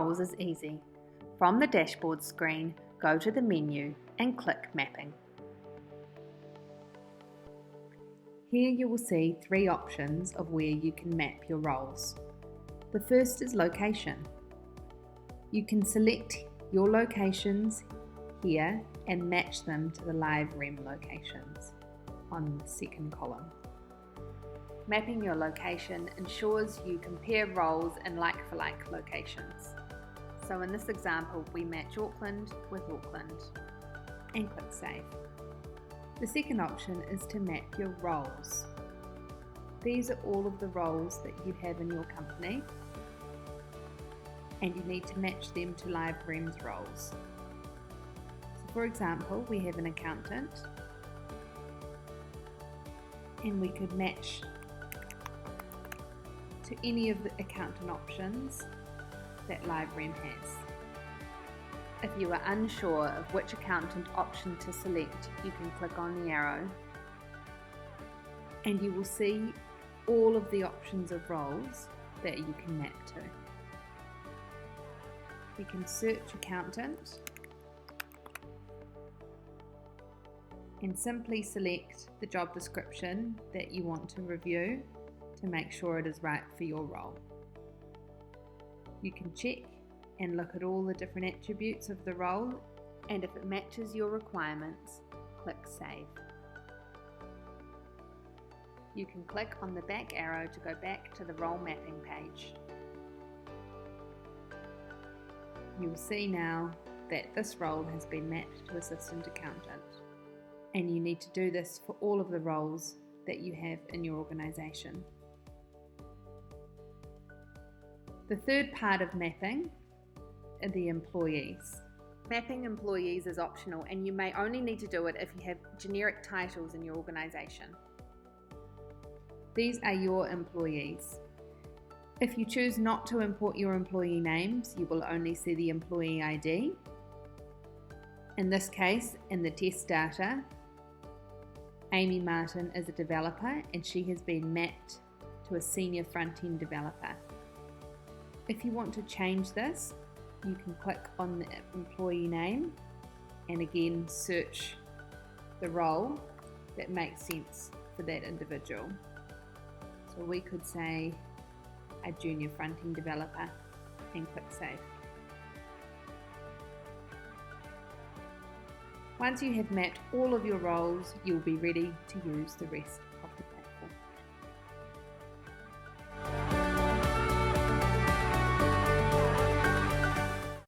roles is easy. From the dashboard screen, go to the menu and click Mapping. Here you will see 3 options of where you can map your roles. The first is location. You can select your locations here and match them to the LiveRem locations on the second column. Mapping your location ensures you compare roles in like-for-like locations. So in this example, we match Auckland with Auckland and click Save. The second option is to map your roles. These are all of the roles that you have in your company, and you need to match them to LiveRem's roles. So for example, we have an accountant, and we could match to any of the accountant options that LiveRem has. If you are unsure of which accountant option to select, you can click on the arrow and you will see all of the options of roles that you can map to. You can search accountant and simply select the job description that you want to review to make sure it is right for your role. You can check and look at all the different attributes of the role, and if it matches your requirements, click Save. You can click on the back arrow to go back to the role mapping page. You will see now that this role has been mapped to Assistant Accountant, and you need to do this for all of the roles that you have in your organisation. The third part of mapping are the employees. Mapping employees is optional, and you may only need to do it if you have generic titles in your organisation. These are your employees. If you choose not to import your employee names, you will only see the employee ID. In this case, in the test data, Amy Martin is a developer and she has been mapped to a senior front-end developer. If you want to change this, you can click on the employee name and again search the role that makes sense for that individual. So we could say a junior front-end developer and click Save. Once you have mapped all of your roles, you'll be ready to use the rest of the